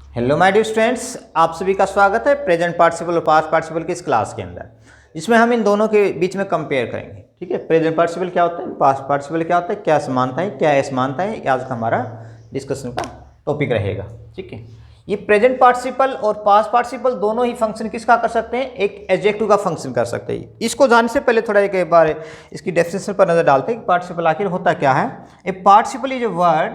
Hello my dear students, आप सभी का स्वागत है प्रेजेंट पार्टिसिपल और पास्ट पार्टिसिपल की इस क्लास के अंदर, जिसमें हम इन दोनों के बीच में कंपेयर करेंगे। ठीक है, प्रेजेंट पार्टिसिपल क्या होता है, पास्ट पार्टिसिपल क्या होता है, क्या समानता है, क्या असमानता है, आज का हमारा डिस्कशन का टॉपिक रहेगा। ठीक है, ये प्रेजेंट पार्टिसिपल और पास्ट पार्टिसिपल दोनों ही फंक्शन किसका कर सकते हैं, एक एडजेक्टिव का फंक्शन कर सकते हैं। इसको जानने से पहले थोड़ा एक बार इसकी डेफिनेशन पर नजर डालते हैं कि पार्टिसिपल आखिर होता क्या है। A participle is a word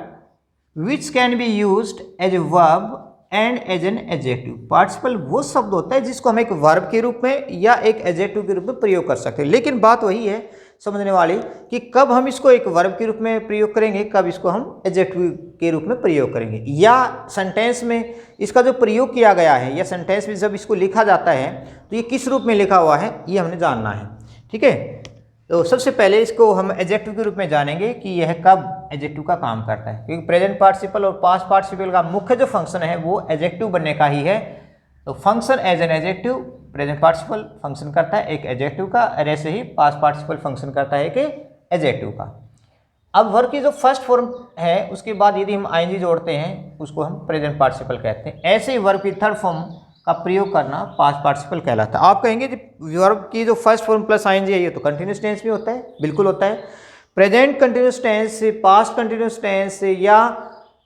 which can be used as a verb and as an adjective. Participle वो शब्द होता है जिसको हम एक वर्ब के रूप में या एक एडजेक्टिव के रूप में प्रयोग कर सकते हैं। लेकिन बात वही है समझने वाली कि कब हम इसको एक वर्ब के रूप में प्रयोग करेंगे, कब इसको हम एडजेक्टिव के रूप में प्रयोग करेंगे, या सेंटेंस में इसका जो प्रयोग किया गया है, या सेंटेंस में जब इसको लिखा जाता है तो ये किस रूप में लिखा हुआ है, ये हमने जानना है। ठीक है, तो सबसे पहले इसको हम एडजेक्टिव के रूप में जानेंगे कि यह कब एडजेक्टिव का काम करता है, क्योंकि प्रेजेंट पार्टिसिपल और पास्ट पार्टिसिपल का मुख्य जो फंक्शन है वो एडजेक्टिव बनने का ही है। तो function as an adjective, present participle function करता है एक एडजेक्टिव का, और ऐसे ही पास्ट पार्टिसिपल फंक्शन करता है एक एडजेक्टिव का। अब वर्ब की जो फर्स्ट फॉर्म है उसके बाद यदि हम आईएनजी जोड़ते हैं उसको हम प्रेजेंट पार्टिसिपल कहते हैं। ऐसे ही वर्ब की थर्ड फॉर्म का प्रयोग करना पास्ट पार्टिसिपल कहलाता है। आप कहेंगे कि वर्ब की जो फर्स्ट फॉर्म प्लस आईएनजी है ये तो कंटिन्यूस टेंस भी होता है, बिल्कुल होता है। Present continuous tense, past continuous tense या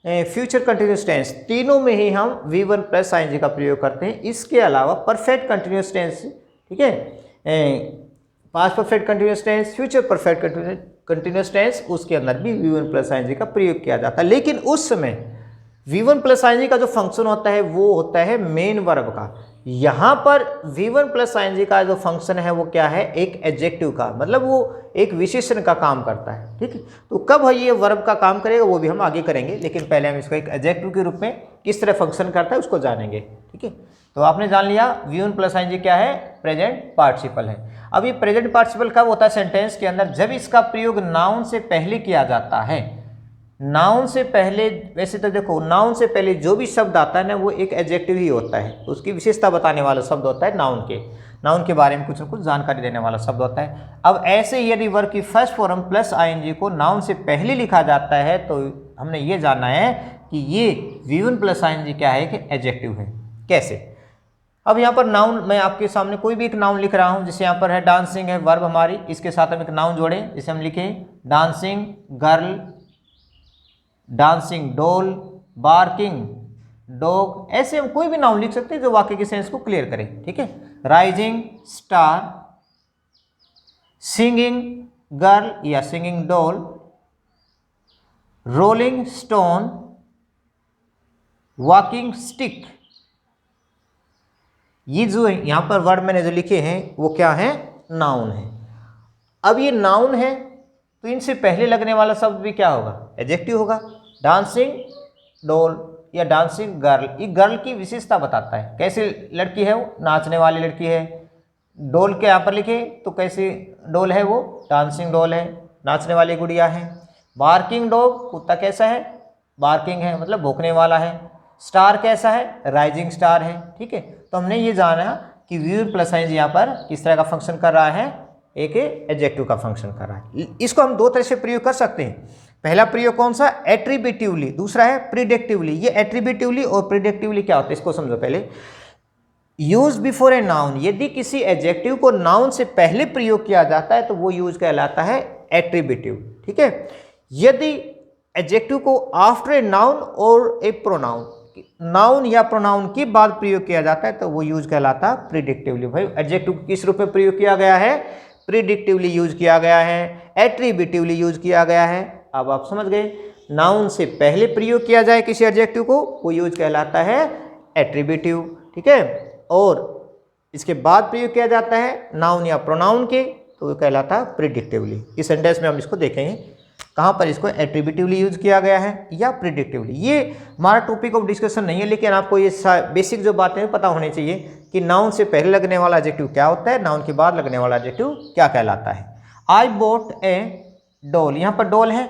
फ्यूचर कंटिन्यूस टेंस, तीनों में ही हम V1 प्लस आईएनजी का प्रयोग करते हैं। इसके अलावा परफेक्ट कंटिन्यूस टेंस, ठीक है, past perfect continuous tense, future perfect continuous tense, उसके अंदर भी V1 प्लस आईएनजी का प्रयोग किया जाता है। लेकिन उस समय V1 प्लस आईएनजी का जो फंक्शन होता है वो होता है मेन वर्ब का। यहाँ पर V1 प्लस आईएनजी का जो फंक्शन है वो क्या है, एक एडजेक्टिव का, मतलब वो एक विशेषण का काम करता है। ठीक है, तो कब है ये वर्ब का काम करेगा वो भी हम आगे करेंगे, लेकिन पहले हम इसको एक एडजेक्टिव के रूप में किस तरह फंक्शन करता है उसको जानेंगे। ठीक है, तो आपने जान लिया V1 प्लस आईएनजी क्या है, प्रेजेंट पार्टिसिपल है। अब ये प्रेजेंट पार्टिसिपल कब होता है सेंटेंस के अंदर, जब इसका प्रयोग नाउन से पहले किया जाता है। नाउन से पहले, वैसे तो देखो नाउन से पहले जो भी शब्द आता है ना वो एक एडजेक्टिव ही होता है, उसकी विशेषता बताने वाला शब्द होता है नाउन के बारे में कुछ न कुछ जानकारी देने वाला शब्द होता है। अब ऐसे ही यदि वर्ब की फर्स्ट फॉर्म प्लस आईएनजी को नाउन से पहले लिखा जाता है तो हमने ये जाना है कि ये V1 प्लस आईएनजी क्या है कि एडजेक्टिव है। कैसे, अब यहाँ पर नाउन, मैं आपके सामने कोई भी एक नाउन लिख रहा हूँ, जैसे यहाँ पर है डांसिंग है वर्ब हमारी, इसके साथ हम एक नाउन जोड़ें, जिसे हम लिखें dancing girl, dancing doll, barking dog, ऐसे हम कोई भी नाउन लिख सकते हैं जो वाक्य के सेंस को क्लियर करे। ठीक है, राइजिंग स्टार, सिंगिंग गर्ल या singing doll, rolling stone, walking stick, ये जो यहां पर वर्ड मैंने जो लिखे हैं वो क्या है, नाउन है। अब ये नाउन है तो इनसे पहले लगने वाला शब्द भी क्या होगा, एडजेक्टिव होगा। डांसिंग डॉल या डांसिंग गर्ल, ये गर्ल की विशेषता बताता है, कैसी लड़की है वो, नाचने वाली लड़की है। डॉल के यहाँ पर लिखे तो कैसी डॉल है वो, डांसिंग डॉल है, नाचने वाली गुड़िया है। बार्किंग डॉग, कुत्ता कैसा है, बार्किंग है मतलब भौंकने वाला है। स्टार कैसा है, राइजिंग स्टार है। ठीक है, तो हमने ये जाना कि V1 प्लस आईएनजी यहाँ पर किस तरह का फंक्शन कर रहा है, एक एडजेक्टिव का फंक्शन कर रहा है। इसको हम दो तरह से प्रयोग कर सकते हैं। पहला प्रयोग कौन सा, एट्रीब्यूटिवली, दूसरा है प्रिडिक्टिवली। ये एट्रीब्यूटिवली और प्रिडिक्टिवली क्या होता है इसको समझो पहले। यूज बिफोर ए नाउन, यदि किसी एडजेक्टिव को नाउन से पहले प्रयोग किया जाता है तो वो यूज कहलाता है एट्रीब्यूटिव। ठीक है, यदि एडजेक्टिव को आफ्टर ए नाउन और ए प्रोनाउन, नाउन या प्रोनाउन के बाद प्रयोग किया जाता है तो वो यूज कहलाता है प्रिडिक्टिवली। भाई एडजेक्टिव किस रूप में प्रयोग किया गया है, प्रिडिक्टिवली यूज किया गया है, एट्रीब्यूटिवली यूज किया गया है। अब आप समझ गए, नाउन से पहले प्रयोग किया जाए किसी एडजेक्टिव को वो यूज कहलाता है एट्रीब्यूटिव। ठीक है, और इसके बाद प्रयोग किया जाता है नाउन या प्रोनाउन के तो वो कहलाता है प्रिडिक्टिवली। इस सेंटेंस में हम इसको देखेंगे कहाँ पर इसको एट्रीब्यूटिवली यूज किया गया है या प्रिडिक्टिवली। ये हमारा टॉपिक ऑफ डिस्कशन नहीं है, लेकिन आपको ये बेसिक जो बातें पता होनी चाहिए कि नाउन से पहले लगने वाला एडजेक्टिव क्या होता है, नाउन के बाद लगने वाला एडजेक्टिव क्या कहलाता है। आई बोट ए डॉल, यहाँ पर डॉल है,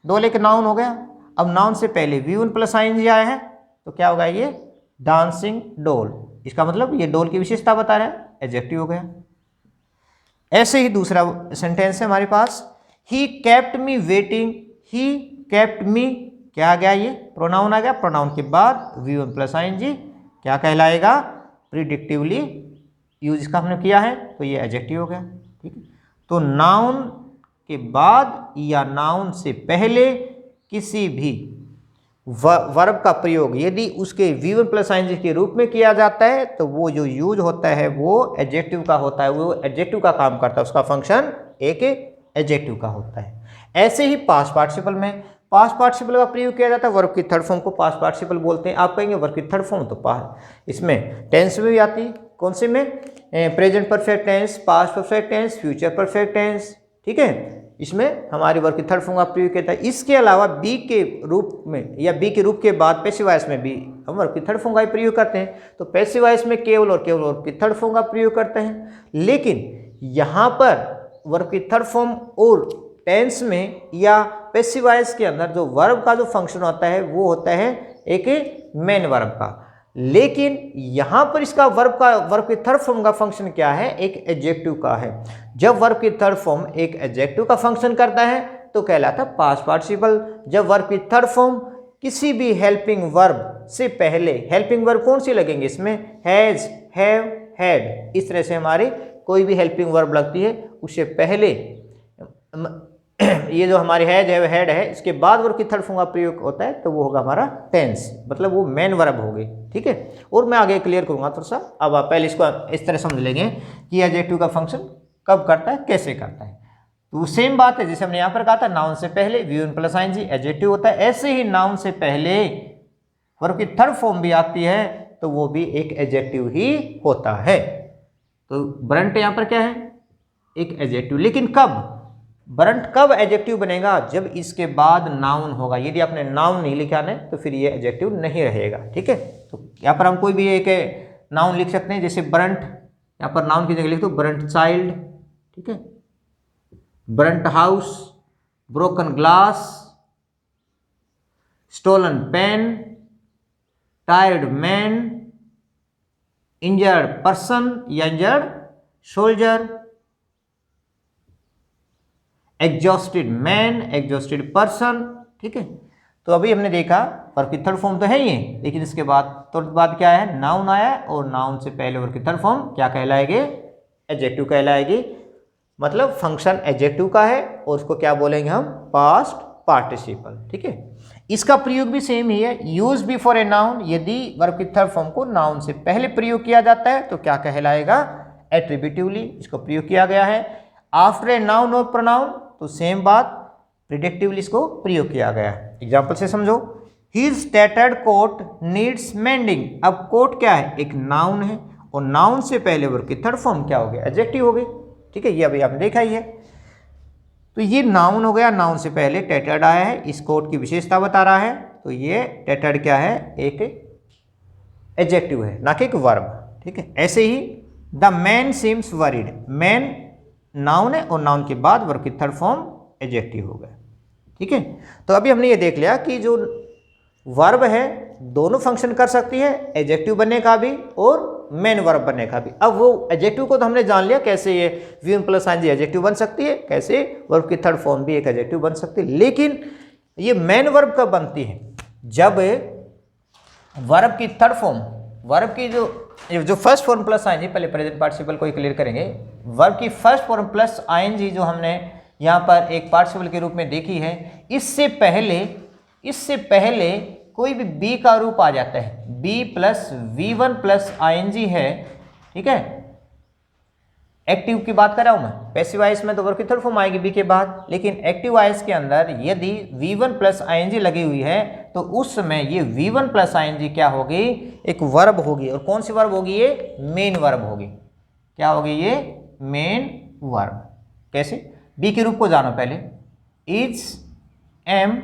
डॉल एक नाउन हो गया। अब नाउन से पहले V1 प्लस आईएनजी आया है तो क्या होगा, ये डांसिंग डॉल, इसका मतलब ये डॉल की विशेषता बता रहा है, एडजेक्टिव हो गया। ऐसे ही दूसरा सेंटेंस है हमारे पास, he kept me waiting, he kept me क्या आ गया, ये प्रोनाउन आ गया, प्रोनाउन के बाद V1 प्लस ING क्या कहलाएगा, प्रिडिक्टिवली यूज इसका हमने किया है तो ये एडजेक्टिव हो गया। ठीक है, तो नाउन के बाद या नाउन से पहले किसी भी वर्ब का प्रयोग यदि उसके V1 प्लस ING के रूप में किया जाता है तो वो जो यूज होता है वो एडजेक्टिव का होता है, वो एडजेक्टिव का काम करता है, उसका फंक्शन एक एडजेक्टिव का होता है। ऐसे ही पास्ट पार्टिसिपल में पास्ट पार्टिसिपल का प्रयोग किया जाता है, वर्ब की थर्ड फॉर्म को पास्ट पार्टिसिपल बोलते हैं। आप कहेंगे वर्ब की थर्ड फॉर्म, तो इसमें टेंस में भी आती है, कौन से में, present perfect tense, past perfect tense, future perfect tense. ठीक है, इसमें हमारी वर्ब की थर्ड फॉर्म का प्रयोग किया जाता है। इसके अलावा बी के रूप में या बी के रूप के बाद पैसिव वॉइस में भी हम वर्ब की थर्ड फॉर्म का ही प्रयोग करते हैं, तो पैसिव वॉइस में केवल और केवल वर्ब की थर्ड फॉर्म का प्रयोग करते हैं। लेकिन यहाँ पर वर्ब की थर्ड फॉर्म और टेंस में या पैसिव वॉइस के अंदर जो वर्ब का जो फंक्शन होता है वो होता है एक मेन वर्ब का, लेकिन यहाँ पर इसका वर्ब की थर्ड फॉर्म का फंक्शन क्या है, एक एडजेक्टिव का है। जब वर्ब की थर्ड फॉर्म एक एडजेक्टिव का फंक्शन करता है तो कहलाता है पास्ट पार्टिसिपल। जब वर्ब की थर्ड फॉर्म किसी भी हेल्पिंग वर्ब से पहले, हेल्पिंग वर्ब कौन सी लगेंगे इसमें, हैज, हैव, हैड, इस तरह से हमारी कोई भी हेल्पिंग वर्ब लगती है उससे पहले ये जो हमारी हैज, हैव, हैड है, इसके बाद वर्ब की थर्ड फॉर्म का प्रयोग होता है तो वो होगा हमारा टेंस, मतलब वो मेन वर्ब हो गई। ठीक है, और मैं आगे क्लियर करूंगा थोड़ा सा। अब आप पहले इसको इस तरह समझ लेंगे कि एडजेक्टिव का फंक्शन कब करता है, कैसे करता है। तो सेम बात है जैसे हमने यहाँ पर कहा था, नाउन से पहले V1 प्लस ING एडजेक्टिव होता है, ऐसे ही नाउन से पहले वर्ब की थर्ड फॉर्म भी आती है तो वो भी एक एडजेक्टिव ही होता है। तो ब्रंट यहाँ पर क्या है, एक एडजेक्टिव। लेकिन कब, ब्रंट कब एडजेक्टिव बनेगा, जब इसके बाद नाउन होगा। यदि आपने नाउन नहीं लिखा है तो फिर ये एडजेक्टिव नहीं रहेगा। ठीक है, तो यहाँ पर हम कोई भी एक नाउन लिख सकते हैं, जैसे ब्रंट, यहाँ पर नाउन की जगह लिख दो ब्रंट चाइल्ड। ठीक है, burnt house, broken glass, stolen pen, tired man, injured person या injured soldier, exhausted man, exhausted person. ठीक है, तो अभी हमने देखा वर्ब की थर्ड फॉर्म तो है ही, लेकिन इसके बाद तुरंत बाद क्या है, नाउन आया, और नाउन से पहले वर्ब की थर्ड फॉर्म क्या कहलाएगी, एडजेक्टिव कहलाएगी। मतलब फंक्शन एडजेक्टिव का है और उसको क्या बोलेंगे हम, पास्ट पार्टिसिपल। ठीक है, इसका प्रयोग भी सेम ही है, यूज बिफोर ए नाउन। यदि वर्ब की थर्ड फॉर्म को नाउन से पहले प्रयोग किया जाता है तो क्या कहलाएगा, एट्रीब्यूटिवली इसको प्रयोग किया गया है। आफ्टर ए नाउन और प्रोनाउन तो सेम बात, प्रिडिक्टिवली इसको प्रयोग किया गया है। एग्जाम्पल से समझो, his tattered coat needs mending. अब कोट क्या है, एक नाउन है, और नाउन से पहले वर्ब की थर्ड फॉर्म क्या हो गया, एडजेक्टिव हो गई। ठीक है, ये अभी आपने देखा ही है। तो ये नाउन हो गया, नाउन से पहले टैटर्ड आया है, इस कोट की विशेषता बता रहा है, तो ये टैटर्ड क्या है, एक एडजेक्टिव है, ना कि एक वर्ब। ठीक है, ऐसे ही the man seems worried, man noun है और नाउन के बाद वर्ब की थर्ड फॉर्म एडजेक्टिव हो गया। ठीक है, तो अभी हमने ये देख लिया कि जो वर्ब है दोनों फंक्शन कर सकती है, एडजेक्टिव बनने का भी और मेन वर्ब बनने का भी। अब वो एडजेक्टिव को तो हमने जान लिया कैसे ये V1 प्लस ING एडजेक्टिव बन सकती है, कैसे वर्ब की थर्ड फॉर्म भी एक एडजेक्टिव बन सकती है। लेकिन ये मेन वर्ब कब बनती है, जब वर्ब की थर्ड फॉर्म, वर्ब की जो फर्स्ट फॉर्म प्लस ING, पहले प्रेजेंट पार्टिसिपल को ही क्लियर करेंगे। वर्ब की फर्स्ट फॉर्म प्लस ING जो हमने यहाँ पर एक पार्टिसिपल के रूप में देखी है, इससे पहले कोई भी बी का रूप आ जाता है, B plus V1 plus ING है। ठीक है, एक्टिव की बात कर रहा हूं मैं, पैसिव वॉइस में तो वर्ब की थर्ड फॉर्म आएगी बी के बाद, लेकिन एक्टिव वॉइस के अंदर यदि V1 प्लस ING लगी हुई है तो उस समय ये V1 प्लस ING क्या होगी, एक वर्ब होगी। और कौन सी वर्ब होगी, ये मेन वर्ब होगी। क्या होगी, ये मेन वर्ब। कैसे, बी के रूप को जानो पहले, इज, एम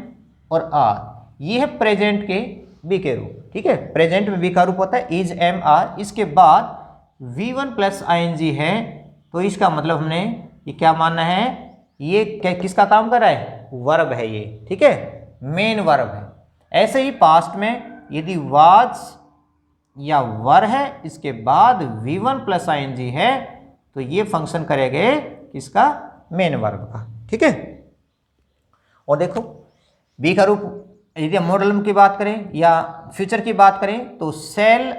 और आर, ये है प्रेजेंट के बी के रूप। ठीक है, प्रेजेंट में बी का रूप होता है इज, एम, आर। इसके बाद V1 प्लस ING है, तो इसका मतलब हमने ये क्या मानना है, ये किसका काम कर रहा है, वर्ब है ये। ठीक है, मेन वर्ब है। ऐसे ही पास्ट में यदि वाज या वर है, इसके बाद V1 प्लस ING है, तो ये फंक्शन करेंगे किसका, मेन वर्ब का। ठीक है, और देखो बी का रूप यदि हम मॉडल की बात करें या फ्यूचर की बात करें तो शैल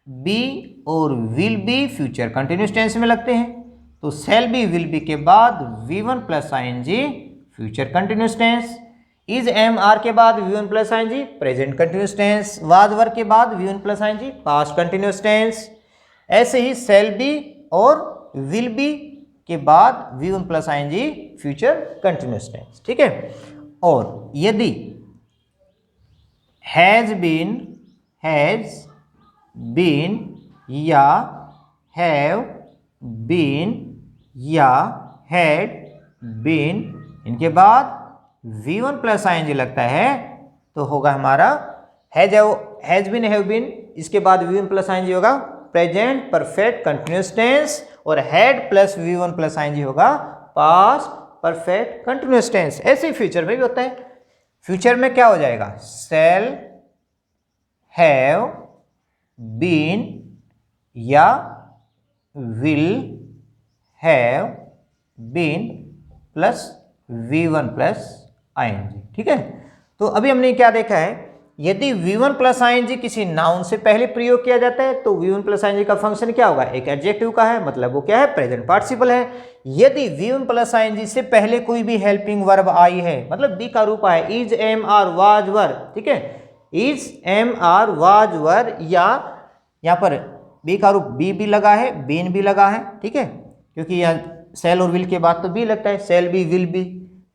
बी और will be future continuous tense में लगते हैं। तो शैल बी विल बी के बाद V1 plus ING future continuous tense, is am are के बाद V1 plus ING present continuous tense, was were के बाद V1 plus ING past continuous tense. ऐसे ही शैल बी और विल बी के बाद V1 plus ING future continuous tense, ठीक है। और यदि हैज बीन या हैव बीन या हैड बीन, इनके बाद V1 प्लस आईएनजी लगता है तो होगा हमारा हैज बीन हैव बीन, इसके बाद V1 प्लस आईएनजी होगा प्रेजेंट परफेक्ट कंटिन्यूस टेंस, और had plus V1 plus ING होगा पास्ट परफेक्ट कंटिन्यूस टेंस। ऐसे ही फ्यूचर में भी होता है। फ्यूचर में क्या हो जाएगा, शैल हैव बीन या will have been plus V1 plus ING, ठीक है। तो अभी हमने क्या देखा है, यदि V1 प्लस आईएनजी किसी नाउन से पहले प्रयोग किया जाता है तो V1 प्लस आईएनजी का फंक्शन क्या होगा, एक एडजेक्टिव का है, मतलब वो क्या है, प्रेजेंट पार्टिसिपल है। यदि V1 प्लस आईएनजी से पहले कोई भी हेल्पिंग वर्ब आई है, मतलब बी का रूप है, is am are was were, ठीक है, is am are was were, या यहाँ पर बी का रूप बी लगा है, बीन भी लगा है, ठीक है, क्योंकि यहाँ शैल और विल के बाद तो बी लगता है, शैल बी विल बी,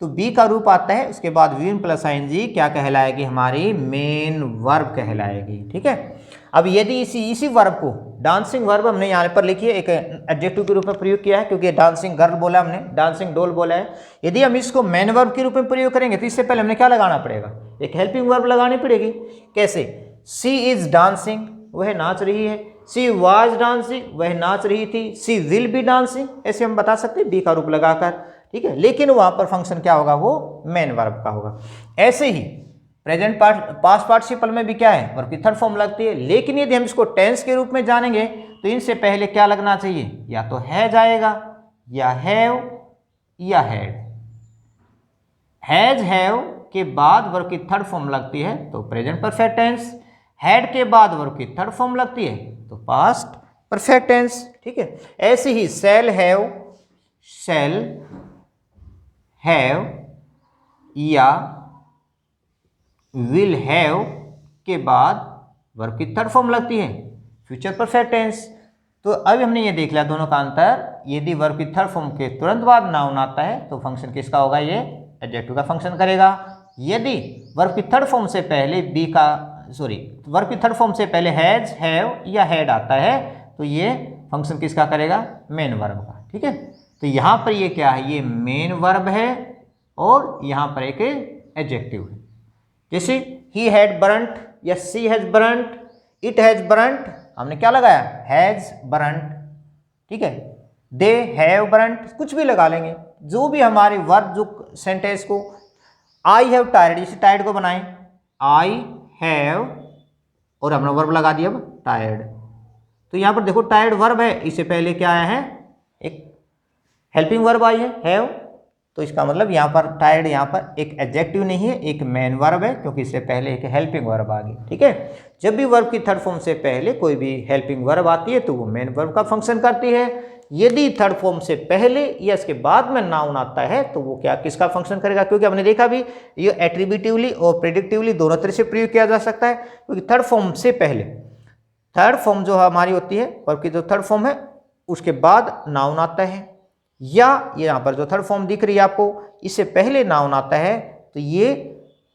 तो बी का रूप आता है, उसके बाद V1 प्लस आईएनजी क्या कहलाएगी, हमारी मेन वर्ब कहलाएगी, ठीक है। अब यदि इसी वर्ब को, डांसिंग वर्ब हमने यहाँ पर लिखी है, एक एडजेक्टिव के रूप में प्रयोग किया है, क्योंकि डांसिंग गर्ल बोला हमने, डांसिंग डॉल बोला है। यदि हम इसको मेन वर्ब के रूप में प्रयोग करेंगे तो इससे पहले हमने क्या लगाना पड़ेगा, एक हेल्पिंग वर्ब लगानी पड़ेगी। कैसे, सी इज डांसिंग, वह नाच रही है, सी वाज डांसिंग, वह नाच रही थी, सी विल बी डांसिंग, ऐसे हम बता सकते हैं बी का रूप लगाकर, ठीक है। लेकिन वहां पर फंक्शन क्या होगा, वो मेन वर्ब का होगा। ऐसे ही प्रेजेंट पास्ट पार्टिसिपल में भी क्या है, वर्ब की थर्ड फॉर्म लगती है। लेकिन यदि हम इसको टेंस के रूप में जानेंगे तो इनसे पहले क्या लगना चाहिए, या तो हैज आएगा, या हैव, या हैड। हैज हैव के बाद वर्ब की थर्ड फॉर्म लगती है तो प्रेजेंट परफेक्ट टेंस, हैड के बाद वर्ब की थर्ड फॉर्म लगती है तो पास्ट परफेक्ट टेंस, ठीक है। ऐसे ही शैल हैव या विल हैव के बाद वर्ब की थर्ड फॉर्म लगती है फ्यूचर परफेक्ट टेंस। तो अभी हमने ये देख लिया दोनों का अंतर। यदि वर्ब की थर्ड फॉर्म के तुरंत बाद नाउन आता है तो फंक्शन किसका होगा, ये एडजेक्टिव का फंक्शन करेगा। यदि वर्ब की थर्ड फॉर्म से पहले वर्ब की थर्ड फॉर्म से पहले हैज हैव या हैड आता है तो ये फंक्शन किसका करेगा, मेन वर्ब का, ठीक है। तो यहाँ पर ये क्या है, ये मेन वर्ब है और यहाँ पर एक एडजेक्टिव है। जैसे ही हैड बर्न्ट या she has burnt, it has burnt, हमने क्या लगाया, हैज बर्न्ट, ठीक है। दे हैव बर्न्ट, कुछ भी लगा लेंगे, जो भी हमारे वर्ब जो सेंटेंस को, आई हैव टायर्ड, इसे टायर्ड को बनाएं, आई हैव और हमने वर्ब लगा दिया अब टायर्ड। तो यहाँ पर देखो टायर्ड वर्ब है, इससे पहले क्या आया है, एक हेल्पिंग वर्ब आई है हैव, तो इसका मतलब यहाँ पर टायर्ड यहाँ पर एक एडजेक्टिव नहीं है, एक मेन वर्ब है, क्योंकि इससे पहले एक हेल्पिंग वर्ब आ गई, ठीक है। जब भी वर्ब की थर्ड फॉर्म से पहले कोई भी हेल्पिंग वर्ब आती है तो वो मेन वर्ब का फंक्शन करती है। यदि थर्ड फॉर्म से पहले या इसके बाद में नाउन आता है तो वो क्या, किसका फंक्शन करेगा, क्योंकि हमने देखा भी ये एट्रीब्यूटिवली और प्रेडिक्टिवली दोनों तरह से प्रयोग किया जा सकता है। क्योंकि थर्ड फॉर्म से पहले, थर्ड फॉर्म जो हमारी होती है वर्ब की जो थर्ड फॉर्म है उसके बाद नाउन आता है, या ये यहाँ पर जो थर्ड फॉर्म दिख रही है आपको, इससे पहले नाउन आता है, तो ये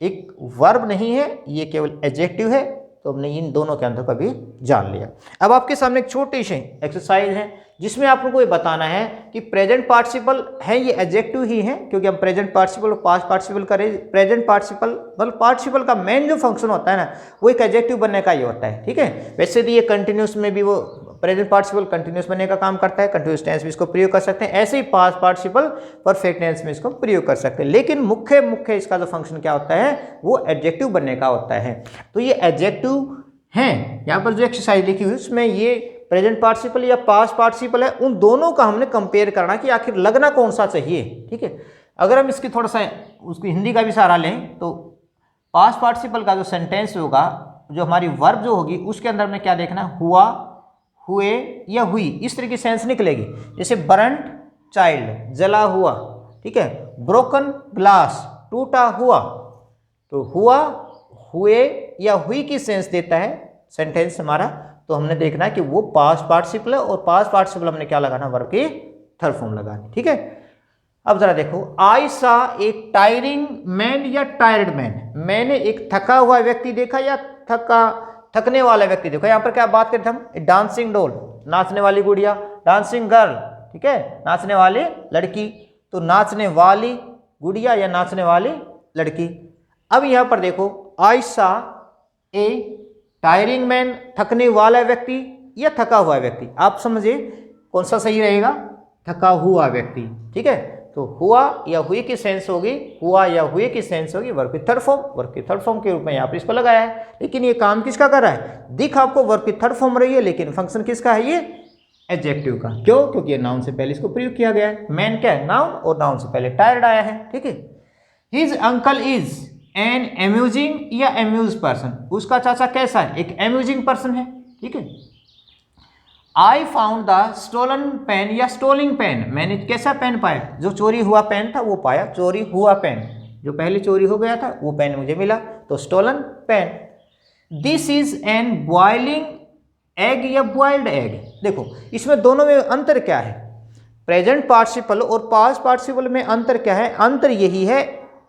एक वर्ब नहीं है, ये केवल एडजेक्टिव है। तो हमने इन दोनों के अंदर कभी जान लिया। अब आपके सामने एक छोटी सी एक्सरसाइज है जिसमें आप लोगों को ये बताना है कि प्रेजेंट पार्टिसिपल है, ये एडजेक्टिव ही है, क्योंकि हम प्रेजेंट पार्टिसिपल और पास्ट पार्टिसिपल करें। प्रेजेंट पार्टिसिपल मतलब पार्टिसिपल का मेन जो फंक्शन होता है ना, वो एक एडजेक्टिव बनने का ही होता है, ठीक है। वैसे तो ये कंटिन्यूस में भी, वो प्रेजेंट पार्टिसिपल कंटिन्यूस बनने का काम करता है, कंटिन्यूस टेंस में इसको प्रयोग कर सकते हैं, ऐसे ही पास्ट पार्टिसिपल परफेक्ट टेंस में इसको प्रयोग कर सकते हैं। लेकिन मुख्य इसका जो फंक्शन क्या होता है, वो एडजेक्टिव बनने का होता है। तो ये एडजेक्टिव हैं, यहाँ पर जो एक्सरसाइज लिखी हुई उसमें ये प्रेजेंट पार्टिसिपल या पास्ट पार्टिसिपल है, उन दोनों का हमने कंपेयर करना कि आखिर लगना कौन सा चाहिए, ठीक है। अगर हम इसकी थोड़ा सा उसकी हिंदी का भी सहारा लें तो पास्ट पार्टिसिपल का जो सेंटेंस होगा, जो हमारी वर्ब जो होगी उसके अंदर में क्या देखना, हुआ, हुए या हुई, इस तरह की सेंस निकलेगी। जैसे बर्न्ड चाइल्ड, जला हुआ, ठीक है, ब्रोकन ग्लास, टूटा हुआ। तो हुआ, हुए या हुई की सेंस देता है सेंटेंस हमारा, तो हमने देखना है कि वो पास्ट पार्टिसिपल है, और पास्ट पार्टिसिपल हमने क्या लगाना, वर्ब की थर्ड फॉर्म लगानी। ठीक है, अब जरा देखो, आई सा एक टायरिंग मैन या टायर्ड मैन, मैंने एक थका हुआ व्यक्ति देखा या थकने वाला व्यक्ति देखा। यहाँ पर क्या बात करते हम, डांसिंग डॉल, नाचने वाली गुड़िया, डांसिंग गर्ल, ठीक है, नाचने वाली लड़की। तो नाचने वाली गुड़िया या नाचने वाली लड़की। अब यहाँ पर देखो, आई सा ए टायरिंग मैन, थकने वाला व्यक्ति या थका हुआ व्यक्ति, आप समझिए कौन सा सही रहेगा, थका हुआ व्यक्ति। ठीक है, तो हुआ या हुई की सेंस होगी, हुआ या हुए की सेंस होगी वर्ब की थर्ड फॉर्म, वर्ब की थर्ड फॉर्म के रूप में यहाँ पर इसको लगाया है। लेकिन ये काम किसका कर रहा है, दिख आपको वर्ब की थर्ड फॉर्म रही है, लेकिन फंक्शन किसका है, ये एडजेक्टिव का। क्यों, क्योंकि ये नाउन से पहले इसको प्रयोग किया गया है। मैन क्या है, नाउन, और नाउन से पहले टायर्ड आया है। ठीक है, his uncle is an amusing या अम्यूज पर्सन, उसका चाचा कैसा है, एक अम्यूजिंग पर्सन है। ठीक है, I found the stolen pen या स्टोलिंग पेन, मैंने कैसा पेन पाया, जो चोरी हुआ पेन था वो पाया, चोरी हुआ पेन, जो पहले चोरी हो गया था वो पेन मुझे मिला, तो stolen pen. This is an boiling egg या बॉइल्ड एग, देखो इसमें दोनों में अंतर क्या है, प्रेजेंट पार्टिसिपल और पास्ट पार्टिसिपल में अंतर क्या है, अंतर यही है,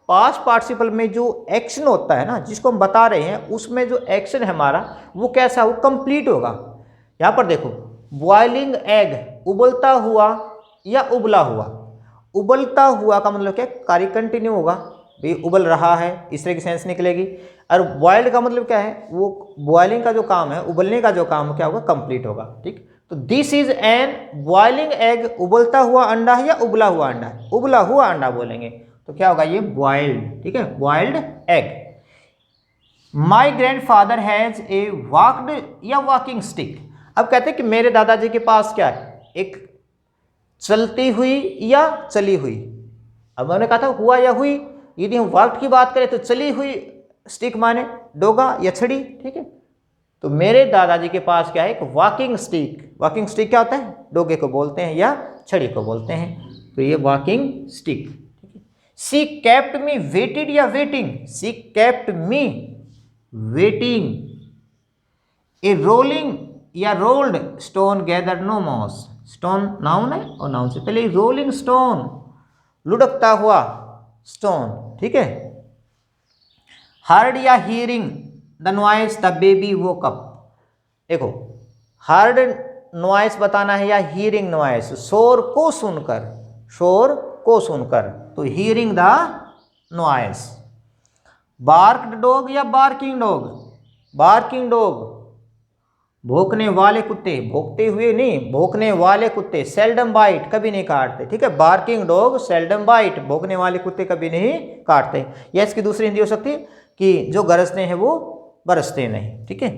पास्ट पार्टिसिपल में जो एक्शन होता है ना, जिसको हम बता रहे हैं, उसमें जो एक्शन है हमारा वो कैसा, वो कंप्लीट होगा। यहाँ पर देखो, बॉइलिंग एग, उबलता हुआ या उबला हुआ, उबलता हुआ का मतलब क्या, कार्य कंटिन्यू होगा, भी उबल रहा है, इस तरह की सेंस निकलेगी। और बॉइल्ड का मतलब क्या है, वो बॉइलिंग का जो काम है, उबलने का जो काम क्या होगा, कंप्लीट होगा। ठीक, तो this is an boiling egg, उबलता हुआ अंडा है या उबला हुआ अंडा है, उबला हुआ अंडा बोलेंगे तो क्या होगा, ये बॉइल्ड। ठीक है, boiled egg. My grand father has a walked या वॉकिंग स्टिक, अब कहते हैं कि मेरे दादाजी के पास क्या है, एक चलती हुई या चली हुई। अब मैंने कहा था हुआ या हुई, यदि हम वॉक्ड की बात करें तो चली हुई स्टिक माने डोगा या छड़ी। ठीक है, तो मेरे दादाजी के पास क्या है, एक वॉकिंग स्टिक। वॉकिंग स्टिक क्या होता है, डोगे को बोलते हैं या छड़ी को बोलते हैं, तो ये walking stick. She kept me waited या waiting, she kept me waiting. A rolling या rolled stone gather no moss, stone noun है और नाउन से पहले रोलिंग स्टोन, लुढ़कता हुआ स्टोन। ठीक है, हर्ड या hearing the noise the baby woke up, देखो हर्ड नॉइस बताना है या हियरिंग नॉइस, शोर को सुनकर, शोर को सुनकर, तो हियरिंग द नॉइस। बार्क्ड डॉग या बार्किंग डॉग, बार्किंग डॉग, भौंकने वाले कुत्ते, भौंकते हुए नहीं, भौंकने वाले कुत्ते, सेल्डम बाइट, कभी नहीं काटते। ठीक है, बार्किंग डॉग सेल्डम बाइट, भौंकने वाले कुत्ते कभी नहीं काटते। या इसकी दूसरी हिंदी हो सकती है कि जो गरजते हैं वो बरसते नहीं। ठीक है,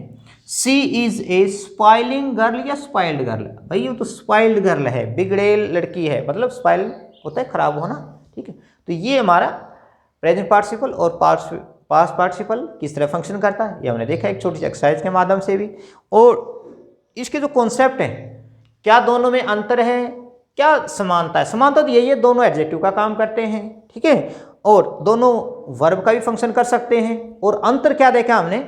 सी इज ए स्पाइलिंग गर्ल या स्पाइल्ड गर्ल, भाई ये तो स्पाइल्ड गर्ल है, बिगड़ेल लड़की है, मतलब स्पाइल होता है खराब होना। ठीक है, तो ये हमारा प्रेजेंट पार्टिसिपल और पास्ट पार्टिसिपल किस तरह फंक्शन करता है, ये हमने देखा एक छोटी सी एक्सरसाइज के माध्यम से भी। और इसके जो कॉन्सेप्ट हैं, क्या दोनों में अंतर है, क्या समानता है, समानता तो यही है, दोनों एडजेक्टिव का काम करते हैं। ठीक है, और दोनों वर्ब का भी फंक्शन कर सकते हैं। और अंतर क्या देखा हमने,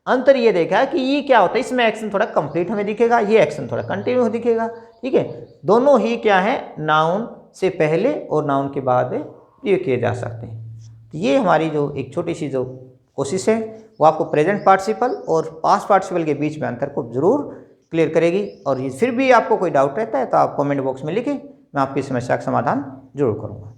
अंतर ये देखा कि ये क्या होता है, इसमें एक्शन थोड़ा कंप्लीट हमें दिखेगा, ये एक्शन थोड़ा कंटिन्यू दिखेगा। ठीक है, दोनों ही क्या है, नाउन से पहले और नाउन के बाद प्रयोग किए जा सकते हैं। तो ये हमारी जो एक छोटी सी जो कोशिश है वो आपको प्रेजेंट पार्टिसिपल और पास्ट पार्टिसिपल के बीच में अंतर को जरूर क्लियर करेगी। और फिर भी आपको कोई डाउट रहता है तो आप कमेंट बॉक्स में लिखें, मैं आपकी समस्या का समाधान जरूर करूँगा।